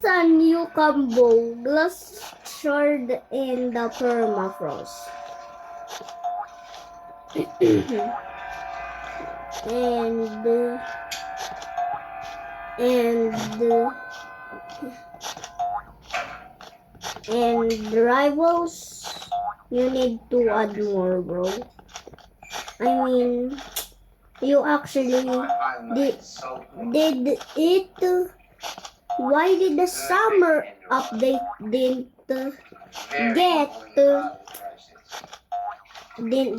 a new combo. Glass shard in the permafrost. and the rivals, you need to add more, bro. I mean, you actually did it. Why did the summer update didn't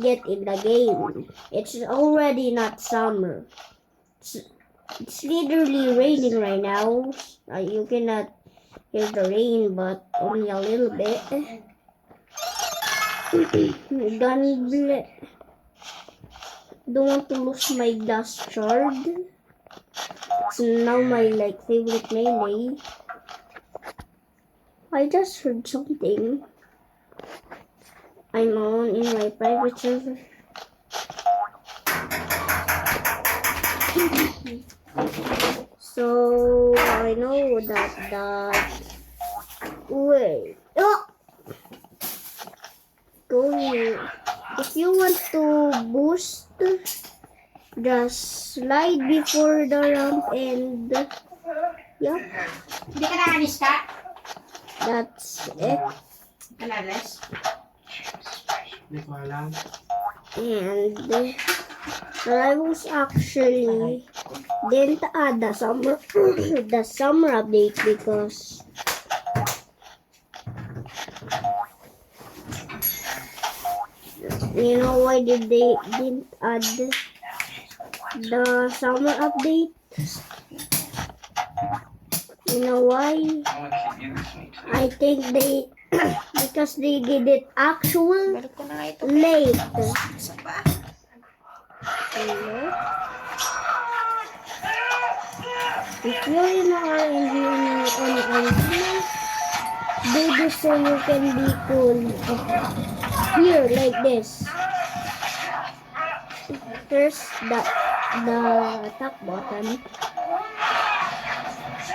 get in the game? It's already not summer. It's literally raining right now. You cannot hear the rain, but only a little bit. Don't want to lose my glass shard. It's now my favorite melee. I just heard something. I'm on in my private server. So I know that wait. Oh! Go here. If you want to boost, just slide before the ramp and yeah. Hindi ka na-restart? That's it. Kanalas? Hindi ko alam. And rivals actually didn't add the summer the summer update because you know why they didn't add the summer update? You know why? I think they because they did it actual late. Hello? If you're in RNG do this so you can be cool. Here, like this. First, the attack button.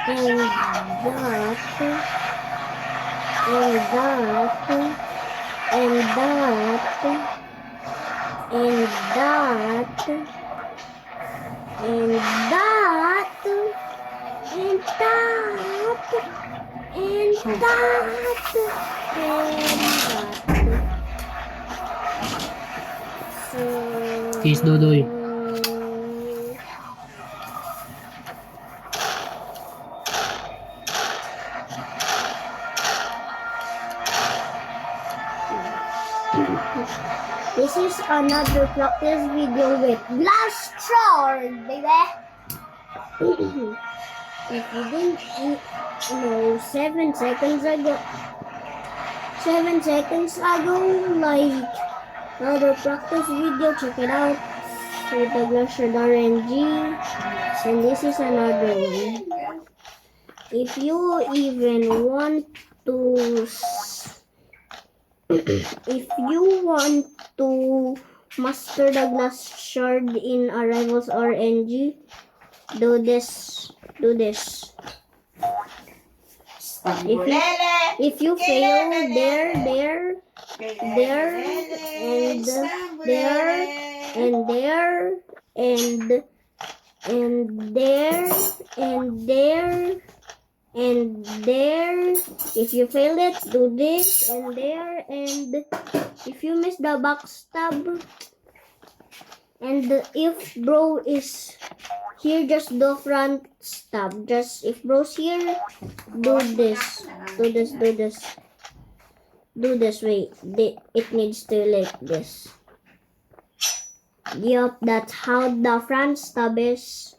And that. And that. And that. And that. And that. And that. And that. Kiss Dudoy. This is another practice video with Glass Shard, baby. If you didn't know 7 seconds ago, like another practice video, check it out with the Glass Shard RNG. And this is another one. If you even want to if you want to master the Glass Shard in Rivals RNG, do this. If you fail there, and there, and there, and there, and there, and there. If you fail it, do this and there, and if you miss the backstab, and if bro is here, just do front stab. Just if bro's here, do this. Wait, it needs to like this. Yup, that's how the front stab is.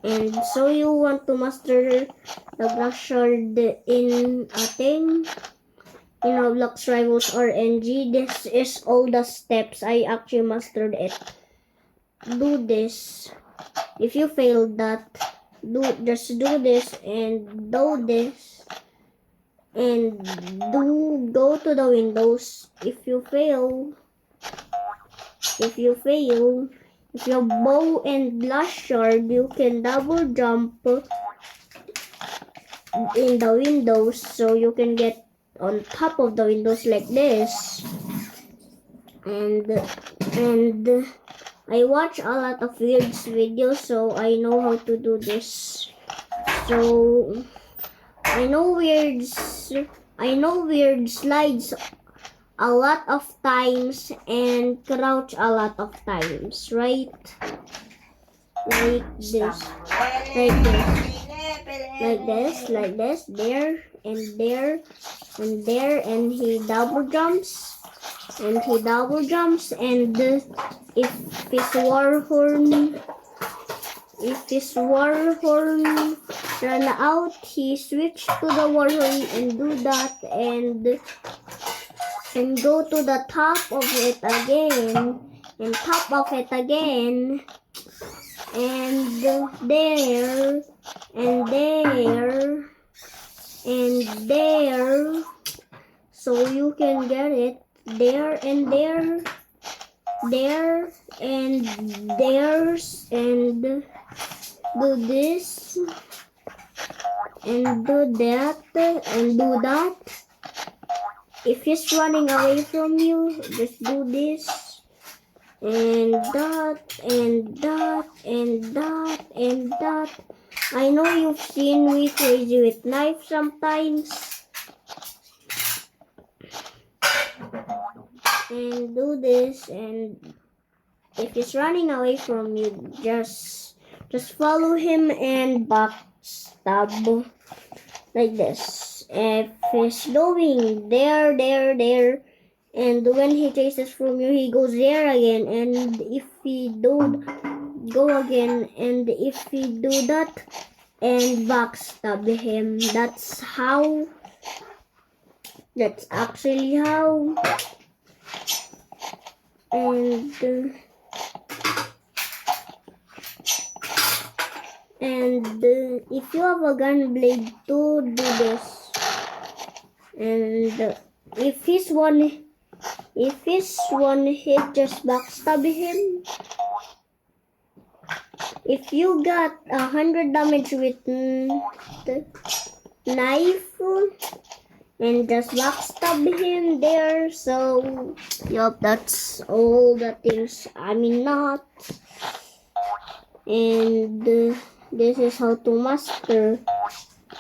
And so you want to master the Glass Shard in a thing, in Roblox Rivals RNG. This is all the steps. I actually mastered it. Do this. If you failed that, just do this and do this. And go to the windows. If you fail, If you have bow and glass shard, you can double jump in the windows, so you can get on top of the windows like this. And I watch a lot of weird videos, so I know how to do this. So I know weird slides a lot of times and crouch a lot of times, right? Like this, like this, there, and he double jumps, and if his war horn run out, he switch to the war horn and do that, and go to the top of it again, and top of it again, and there, and there, so you can get it there, and there, and there's, and do this, and do that, and do that. If he's running away from you, just do this, and that, and that, and that, and that. I know you've seen me crazy with knife sometimes. And do this, and if he's running away from you, just follow him and backstab like this. If he's going there, and when he chases from you, he goes there again, and if he don't go again, and if he do that, and backstab him. That's actually how. And if you have a gun blade, to do this. And if his one hit, just backstab him. If you got 100 damage with the knife, and just backstab him there. So yup, that's all the things. I mean, not. And this is how to master.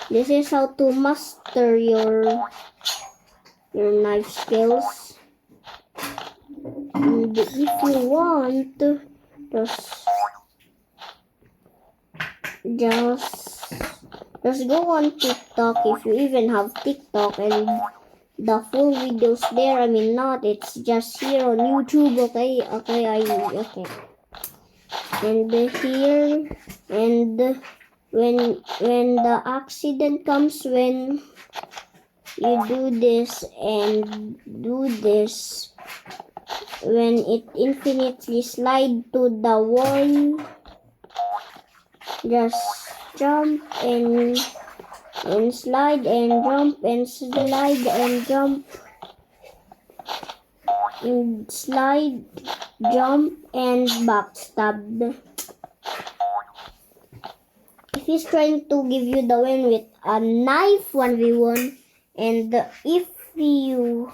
This is how to master your knife skills. And if you want, just go on TikTok if you even have TikTok, and the full videos there. I mean, not, it's just here on YouTube. Okay. And here, and when the accident comes, when you do this and do this, when it infinitely slide to the wall, just jump and slide and jump and slide and jump and slide, jump and backstab. If he's trying to give you the win with a knife 1v1, and if you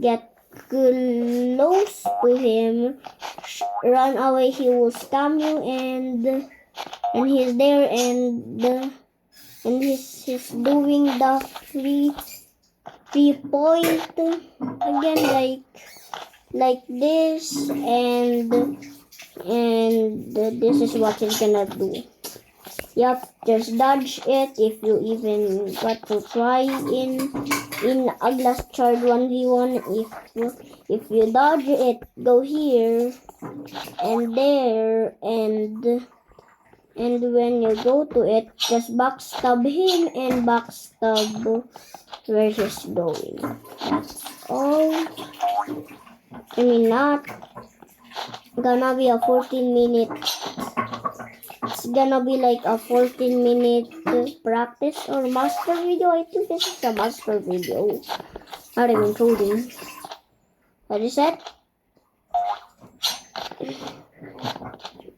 get close to him, run away, he will scam you, and he's there, and he's doing the free point again, like this, and this is what he's gonna do. Yup, just dodge it if you even got to try in a glass shard 1v1. If you dodge it, go here and there, and when you go to it, just backstab him and backstab where he's going. That's all. I mean, not gonna be a 14-minute. It's gonna be like a 14-minute practice or master video. I think this is a master video. Not even coding. What is that?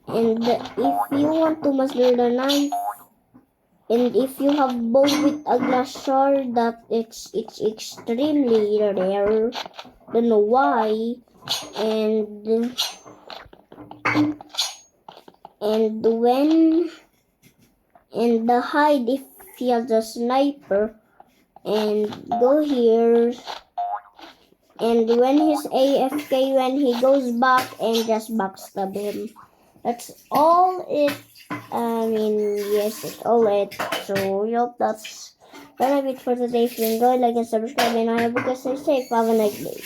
And if you want to master the knife, and if you have bow with a glass shard, that it's extremely rare. Don't know why. And when and the hide if he has a sniper, and go here. And when he's AFK, when he goes back and just backstab him. That's all it. Yes, it's all it. So, yup, that's gonna be it for today. If you enjoyed, like and subscribe, and I hope you guys stay safe. Have a nice day.